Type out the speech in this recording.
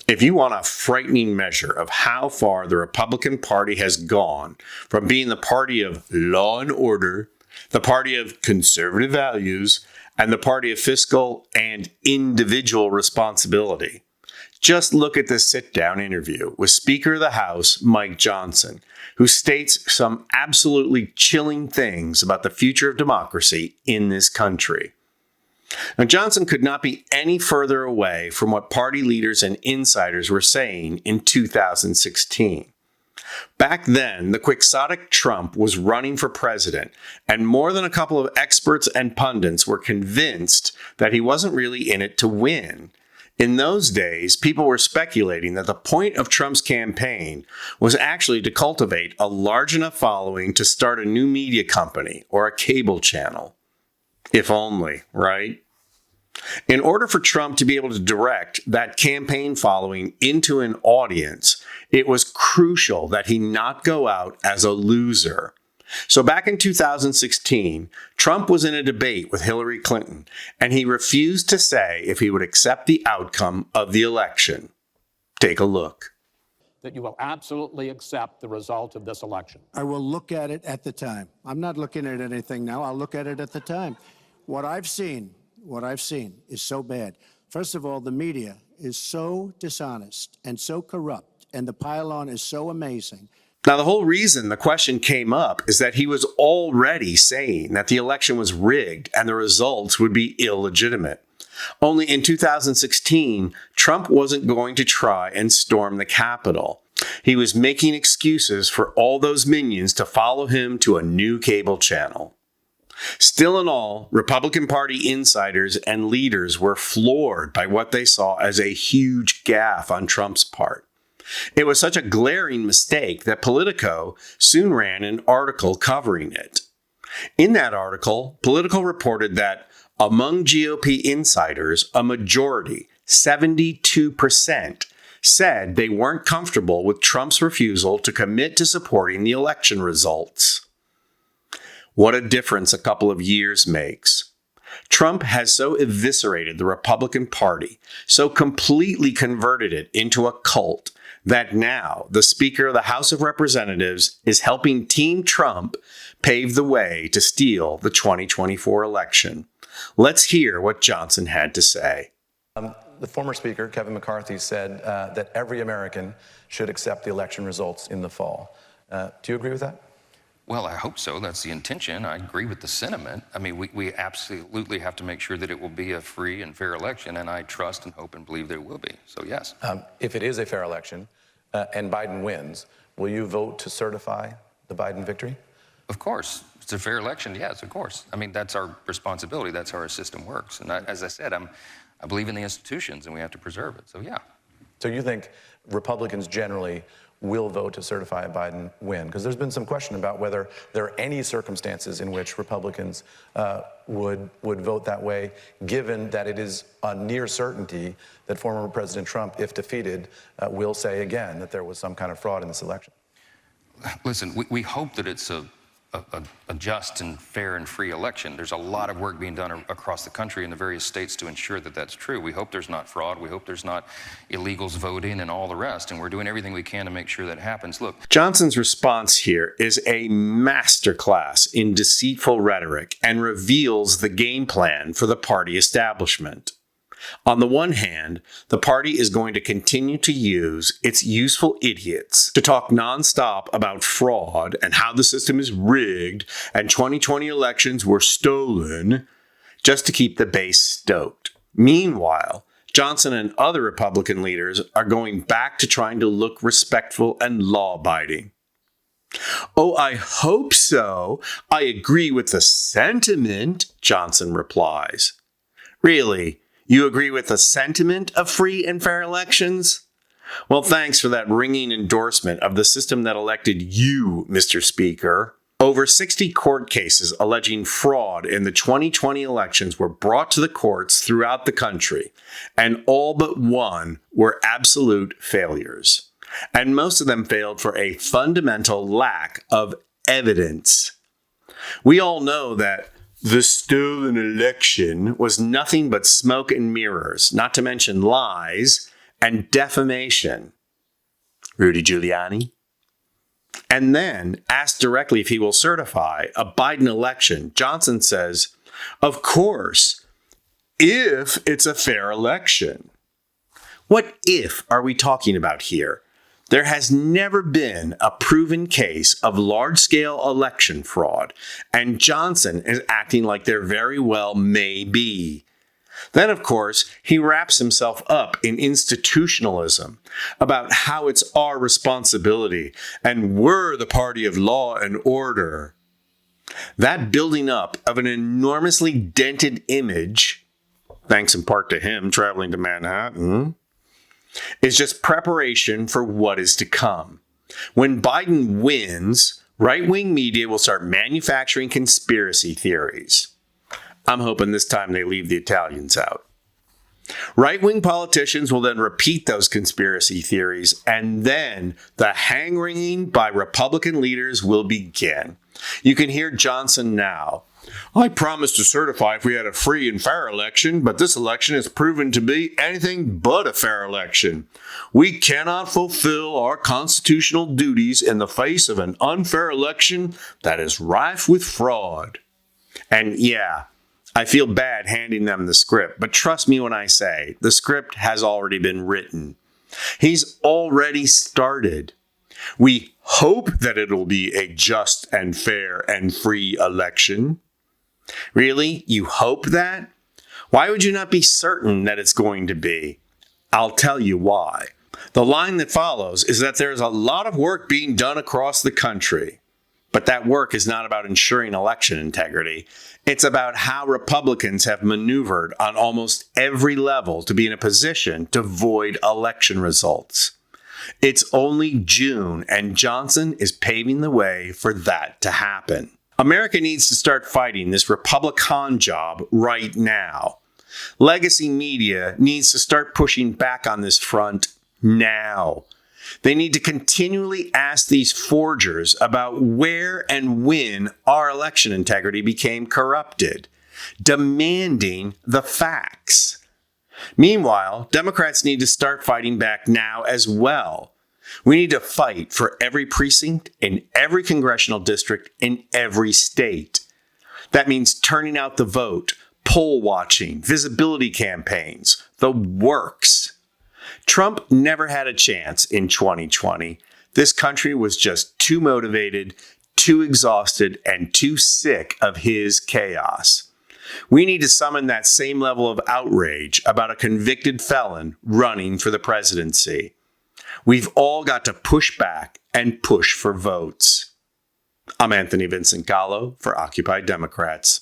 If you want a frightening measure of how far the Republican Party has gone from being the party of law and order, the party of conservative values, and the party of fiscal and individual responsibility, just look at this sit-down interview with Speaker of the House, Mike Johnson, who states some absolutely chilling things about the future of democracy in this country. Now, Johnson could not be any further away from what party leaders and insiders were saying in 2016. Back then, the quixotic Trump was running for president, and more than a couple of experts and pundits were convinced that he wasn't really in it to win. In those days, people were speculating that the point of Trump's campaign was actually to cultivate a large enough following to start a new media company or a cable channel. If only, right? In order for Trump to be able to direct that campaign following into an audience, it was crucial that he not go out as a loser. So back in 2016, Trump was in a debate with Hillary Clinton, and he refused to say if he would accept the outcome of the election. Take a look. That you will absolutely accept the result of this election. I will look at it at the time. I'm not looking at anything now. I'll look at it at the time. What I've seen is so bad. First of all, the media is so dishonest and so corrupt, and the pile-on is so amazing. Now, the whole reason the question came up is that he was already saying that the election was rigged and the results would be illegitimate. Only in 2016, Trump wasn't going to try and storm the Capitol. He was making excuses for all those minions to follow him to a new cable channel. Still in all, Republican Party insiders and leaders were floored by what they saw as a huge gaffe on Trump's part. It was such a glaring mistake that Politico soon ran an article covering it. In that article, Politico reported that among GOP insiders, a majority, 72%, said they weren't comfortable with Trump's refusal to commit to supporting the election results. What a difference a couple of years makes. Trump has so eviscerated the Republican Party, so completely converted it into a cult, that now the Speaker of the House of Representatives is helping Team Trump pave the way to steal the 2024 election. Let's hear what Johnson had to say. The former Speaker, Kevin McCarthy, said that every American should accept the election results in the fall. Do you agree with that? Well, I hope so. That's the intention. I agree with the sentiment. I mean, we absolutely have to make sure that it will be a free and fair election, and I trust and hope and believe that it will be. So, yes. If it is a fair election and Biden wins, will you vote to certify the Biden victory? Of course. If it's a fair election, yes, of course. I mean, that's our responsibility. That's how our system works. And as I said, I believe in the institutions, and we have to preserve it. So, yeah. So you think Republicans generally will vote to certify a Biden win? Because there's been some question about whether there are any circumstances in which Republicans would vote that way, given that it is a near certainty that former President Trump, if defeated, will say again that there was some kind of fraud in this election. Listen, we hope that it's a just and fair and free election. There's a lot of work being done across the country in the various states to ensure that that's true. We hope there's not fraud. We hope there's not illegals voting and all the rest. And we're doing everything we can to make sure that happens. Look, Johnson's response here is a masterclass in deceitful rhetoric and reveals the game plan for the party establishment. On the one hand, the party is going to continue to use its useful idiots to talk nonstop about fraud and how the system is rigged and 2020 elections were stolen, just to keep the base stoked. Meanwhile, Johnson and other Republican leaders are going back to trying to look respectful and law-abiding. Oh, I hope so. I agree with the sentiment, Johnson replies. Really? You agree with the sentiment of free and fair elections? Well, thanks for that ringing endorsement of the system that elected you, Mr. Speaker. Over 60 court cases alleging fraud in the 2020 elections were brought to the courts throughout the country, and all but one were absolute failures. And most of them failed for a fundamental lack of evidence. We all know that the stolen election was nothing but smoke and mirrors, not to mention lies and defamation. Rudy Giuliani. And then, asked directly if he will certify a Biden election, Johnson says, of course, if it's a fair election. What if are we talking about here? There has never been a proven case of large-scale election fraud, and Johnson is acting like there very well may be. Then, of course, he wraps himself up in institutionalism about how it's our responsibility and we're the party of law and order. That building up of an enormously dented image, thanks in part to him traveling to Manhattan, is just preparation for what is to come. When Biden wins, right-wing media will start manufacturing conspiracy theories. I'm hoping this time they leave the Italians out. Right-wing politicians will then repeat those conspiracy theories, and then the hand-wringing by Republican leaders will begin. You can hear Johnson now. I promised to certify if we had a free and fair election, but this election has proven to be anything but a fair election. We cannot fulfill our constitutional duties in the face of an unfair election that is rife with fraud. And yeah, I feel bad handing them the script, but trust me when I say the script has already been written. He's already started. We hope that it'll be a just and fair and free election. Really? You hope that? Why would you not be certain that it's going to be? I'll tell you why. The line that follows is that there is a lot of work being done across the country. But that work is not about ensuring election integrity. It's about how Republicans have maneuvered on almost every level to be in a position to void election results. It's only June, and Johnson is paving the way for that to happen. America needs to start fighting this Republican job right now. Legacy media needs to start pushing back on this front now. They need to continually ask these forgers about where and when our election integrity became corrupted, demanding the facts. Meanwhile, Democrats need to start fighting back now as well. We need to fight for every precinct in every congressional district in every state. That means turning out the vote, poll watching, visibility campaigns, the works. Trump never had a chance in 2020. This country was just too motivated, too exhausted, and too sick of his chaos. We need to summon that same level of outrage about a convicted felon running for the presidency. We've all got to push back and push for votes. I'm Anthony Vincent Gallo for Occupy Democrats.